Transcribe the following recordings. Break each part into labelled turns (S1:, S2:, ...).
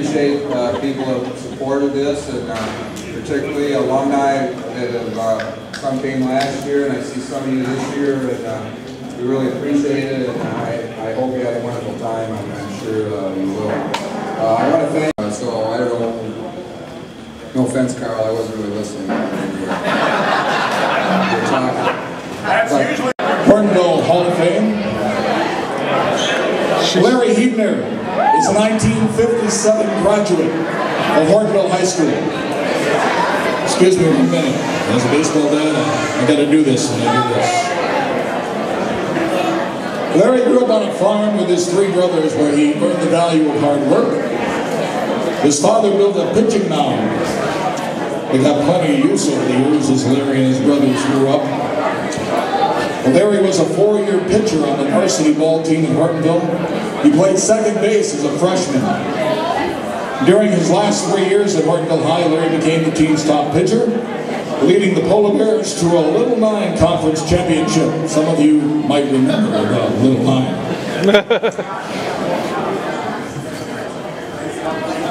S1: appreciate people who have supported this, and particularly alumni that have some came last year, and I see some of you this year, and we really appreciate it, and I hope you had a wonderful time. I'm sure you will. I want to thank, so I don't know, no offense, Carl, I wasn't really listening.
S2: That's usually
S3: Hortonville Hall of Fame. Larry Hebner is a 1957 graduate of Hortonville High School. Excuse me 1 minute. As a baseball dad, I got to do this when I do this. Larry grew up on a farm with his 3 brothers where he learned the value of hard work. His father built a pitching mound. They got plenty of use over the years as Larry and his brothers grew up. Larry was a 4-year pitcher on the varsity ball team in Hortonville. He played second base as a freshman. During his last 3 years at Hortonville High, Larry became the team's top pitcher, leading the Polar Bears to a Little 9 conference championship. Some of you might remember about Little 9.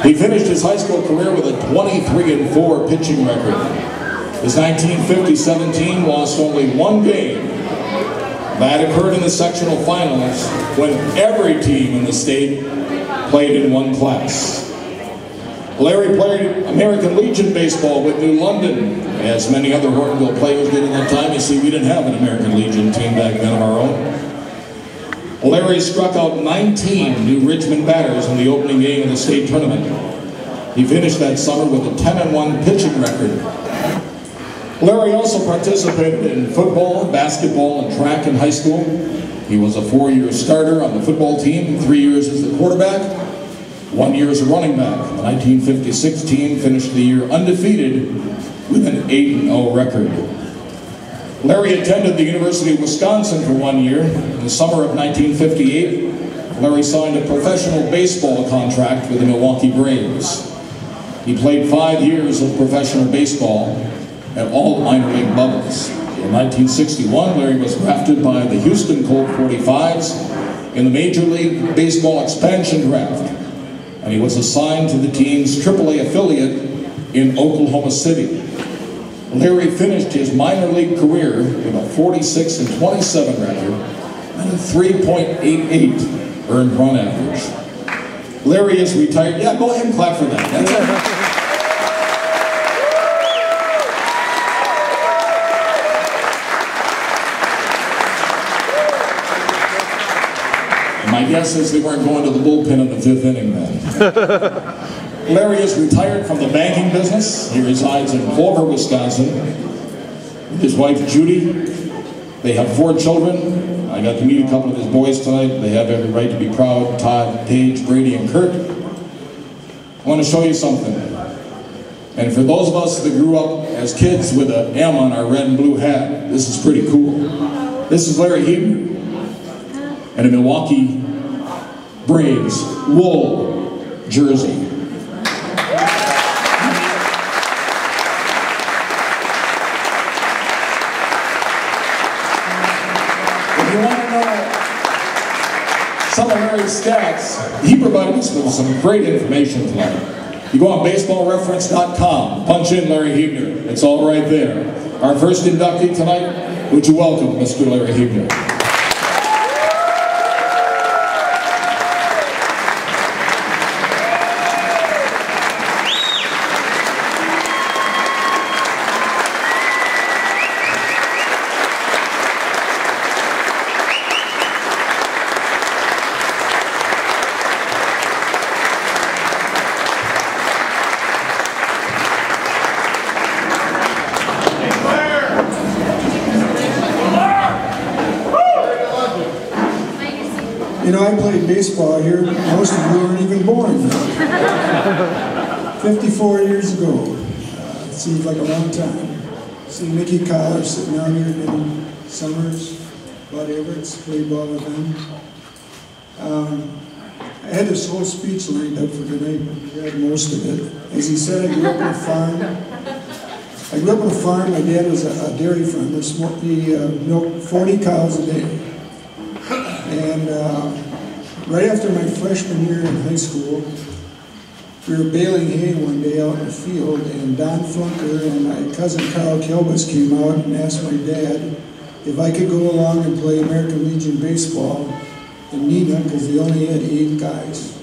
S3: He finished his high school career with a 23-4 pitching record. His 1957 team lost only 1 game. That occurred in the sectional finals when every team in the state played in one class. Larry played American Legion baseball with New London, as many other Hortonville players did at that time. You see, we didn't have an American Legion team back then of our own. Larry struck out 19 New Richmond batters in the opening game of the state tournament. He finished that summer with a 10-1 pitching record. Larry also participated in football, basketball, and track in high school. He was a 4-year starter on the football team, 3 years as the quarterback, 1 year as a running back. The 1956 team finished the year undefeated with an 8-0 record. Larry attended the University of Wisconsin for 1 year. In the summer of 1958, Larry signed a professional baseball contract with the Milwaukee Braves. He played 5 years of professional baseball at all minor league levels. In 1961, Larry was drafted by the Houston Colt 45s in the Major League Baseball expansion draft, and he was assigned to the team's AAA affiliate in Oklahoma City. Larry finished his minor league career with a 46-27 record and a 3.88 earned run average. Larry is retired. Yeah, go ahead and clap for that. That's it. My guess is they weren't going to the bullpen in the 5th inning then. Larry is retired from the banking business. He resides in Clover, Wisconsin, with his wife Judy. They have 4 children. I got to meet a couple of his boys tonight. They have every right to be proud. Todd, Paige, Brady, and Kurt. I want to show you something. And for those of us that grew up as kids with an M on our red and blue hat, this is pretty cool. This is Larry Hebner and a Milwaukee Braves wool jersey. If you want to know some of Larry's stats, he provided us with some great information tonight. You go on baseballreference.com, punch in Larry Hebner. It's all right there. Our first inductee tonight, would you welcome Mr. Larry Hebner.
S4: You know, I played baseball here. Most of you weren't even born. 54 years ago. It seems like a long time. See Mickey Collar sitting out here in Summers, Bud Everett's played ball with them. I had this whole speech lined up for tonight, but I read most of it. As he said, I grew up on a farm. My dad was a dairy farmer. He milked 40 cows a day. And right after my freshman year in high school, We were baling hay one day out in the field, and Don Flunker and my cousin Carl Kilbus came out and asked my dad if I could go along and play American Legion baseball in Neenah, because they only had 8 guys.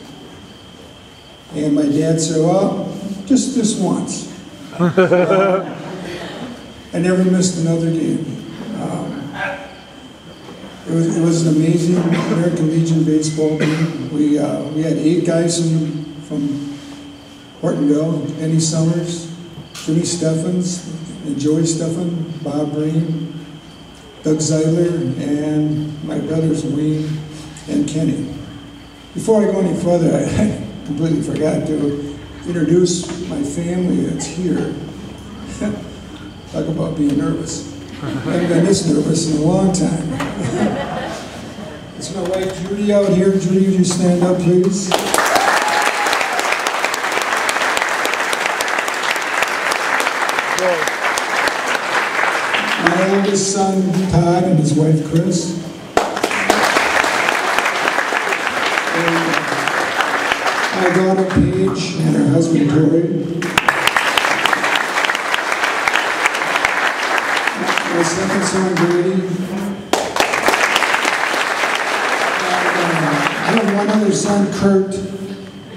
S4: And my dad said, well, just this once. I never missed another game. It was an amazing American Legion baseball game. We had 8 guys from Hortonville: Benny Summers, Jimmy Steffens, and Joey Steffen, Bob Breen, Doug Zeidler, and my brothers Wayne and Kenny. Before I go any further, I completely forgot to introduce my family that's here. Talk about being nervous. I haven't been this nervous in a long time. It's my wife Judy out here. Judy, would you stand up, please? My oldest son, Todd, and his wife, Chris. And my daughter, Paige, and her husband, Tori. My second son, Brady. I have one other son, Kurt.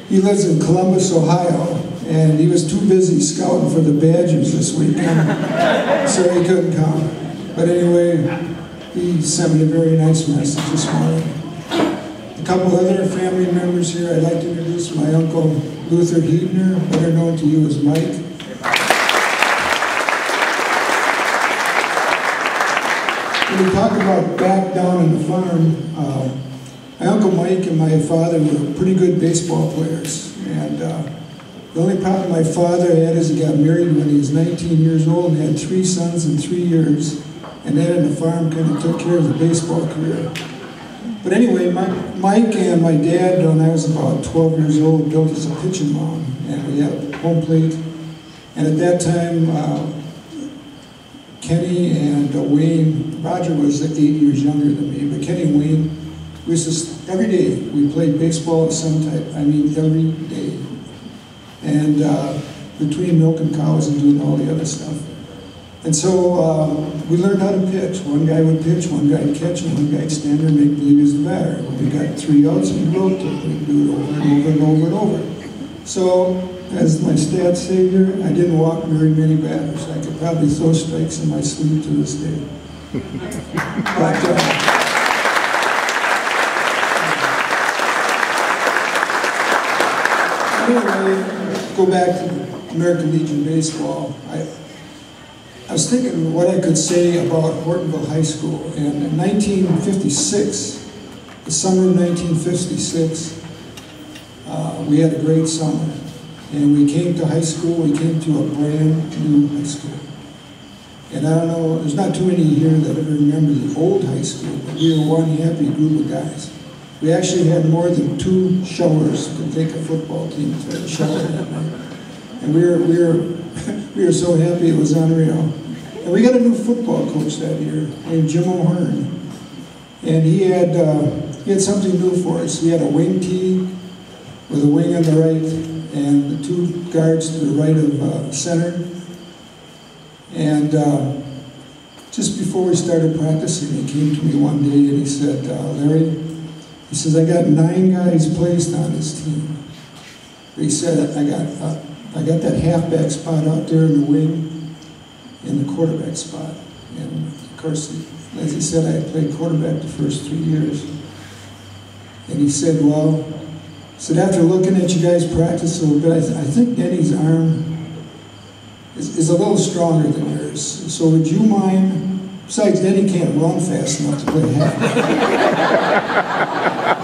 S4: He lives in Columbus, Ohio, and he was too busy scouting for the Badgers this weekend, so he couldn't come. But anyway, he sent me a very nice message this morning. A couple other family members here. I'd like to introduce my uncle, Luther Heebner, better known to you as Mike. When we talk about back down in the farm, my Uncle Mike and my father were pretty good baseball players. And the only problem my father had is he got married when he was 19 years old and had 3 sons in 3 years. And that in the farm kind of took care of the baseball career. But anyway, Mike and my dad, when I was about 12 years old, built us a pitching mound. And we had home plate. And at that time, Kenny and Wayne, Roger was 8 years younger than me, but Kenny and Wayne, we used to, every day, we played baseball of some type, I mean every day. And between milking cows and doing all the other stuff. And so we learned how to pitch. One guy would pitch, one guy would catch, and one guy would stand there and make believe he was the batter. When we got 3 outs, we wrote it. We'd do it over and over and over and over. So, as my stats say here, I didn't walk very many batters. I could probably throw strikes in my sleeve to this day. But, anyway, go back to American Legion Baseball. I was thinking what I could say about Hortonville High School. And in 1956, the summer of 1956, we had a great summer. And we came to high school, we came to a brand new high school. And I don't know, there's not too many here that ever remember the old high school, but we were one happy group of guys. We actually had more than 2 showers to take a football team to shower that night. And we were so happy it was unreal. And we got a new football coach that year named Jim O'Hearn. And he had something new for us. He had a wing tee with a wing on the right and the 2 guards to the right of center. And just before we started practicing, he came to me one day and he said, Larry, he says, I got 9 guys placed on this team. He said, I got that halfback spot out there in the wing and the quarterback spot. And of course, as he said, I had played quarterback the first 3 years. And he said, well, after looking at you guys practice a little bit, I think Denny's arm is a little stronger than yours. So would you mind, besides Denny can't run fast enough to play halfback.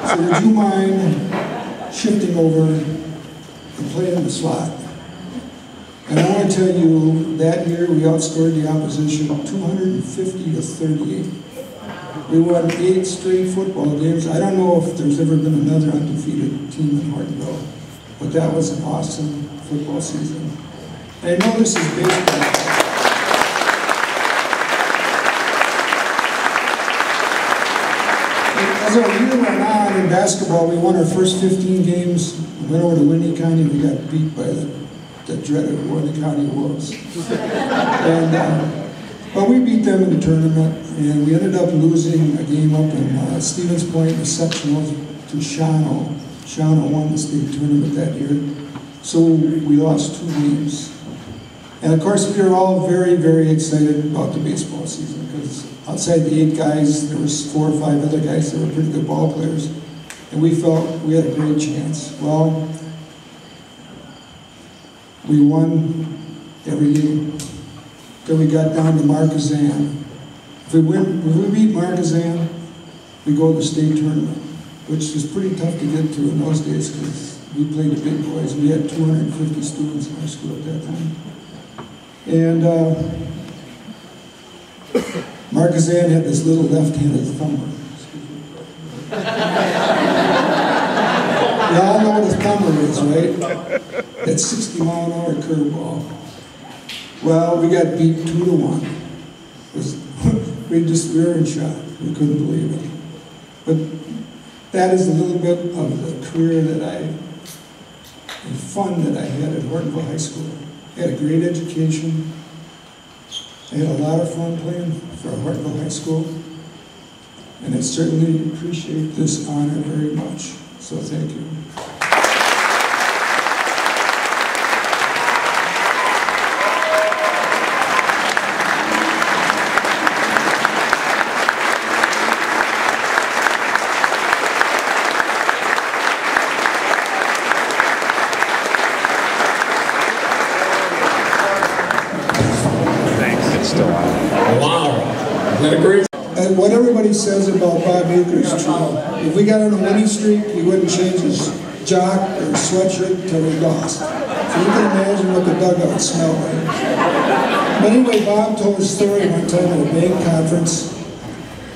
S4: So would you mind shifting over and playing in the slot? And I want to tell you, that year we outscored the opposition 250 to 38. We won 8 straight football games. I don't know if there's ever been another undefeated team in Hortonville, but that was an awesome football season. And I know this is baseball. As our year went on in basketball, we won our first 15 games, went over to Winnie County, we got beat by the dreaded Winnie County Wolves. But we beat them in the tournament, and we ended up losing a game up in Stevens Point in the sectionals to Shawano. Shawano won the state tournament that year, so we lost 2 games. And of course, we were all very, very excited about the baseball season, because outside the 8 guys, there was 4 or 5 other guys that were pretty good ball players, and we felt we had a great chance. Well, we won every game till we got down to Marquezan. If we beat Marquezan, we go to the state tournament, which was pretty tough to get to in those days because we played the big boys. We had 250 students in our school at that time. And Marquezan had this little left-handed thumber. You all know what a thumber is, right? That 60-mile-an-hour curveball. Well, we got beat 2-1. We were in shock. We couldn't believe it. But that is a little bit of the career and fun that I had at Hortonville High School. I had a great education. I had a lot of fun playing for Hortonville High School. And I certainly appreciate this honor very much. So thank you. What everybody says about Bob Euchre is true. If we got on a winning streak, he wouldn't change his jock or sweatshirt till we lost. So you can imagine what the dugout smelled like. But anyway, Bob told a story one time at a bank conference.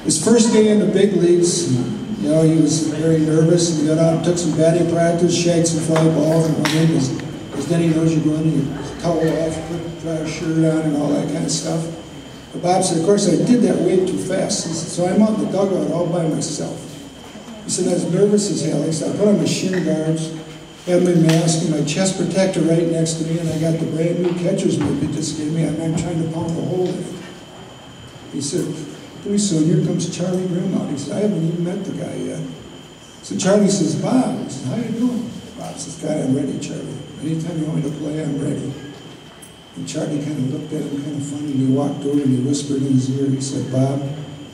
S4: His first day in the big leagues, you know, he was very nervous. He got out and took some batting practice, shagged some fly balls, and went in because then he knows you're going to towel off, put a dry shirt on, and all that kind of stuff. Bob said, of course, I did that way too fast. He said, so I'm out in the dugout all by myself. He said, I was nervous as hell. He said, I put on my shin guards, had my mask and my chest protector right next to me, and I got the brand new catcher's mitt they just gave me, and I'm trying to pound a hole in it. He said, pretty soon, here comes Charlie Grimm out. He said, I haven't even met the guy yet. So Charlie says, Bob, he says, how you doing? Bob says, God, I'm ready, Charlie. Anytime you want me to play, I'm ready. And Charlie kind of looked at him kind of funny, and he walked over and he whispered in his ear, he said, Bob,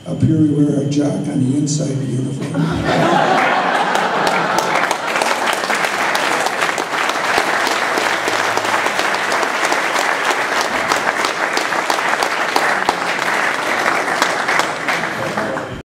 S4: up here we wear our jock on the inside of the uniform.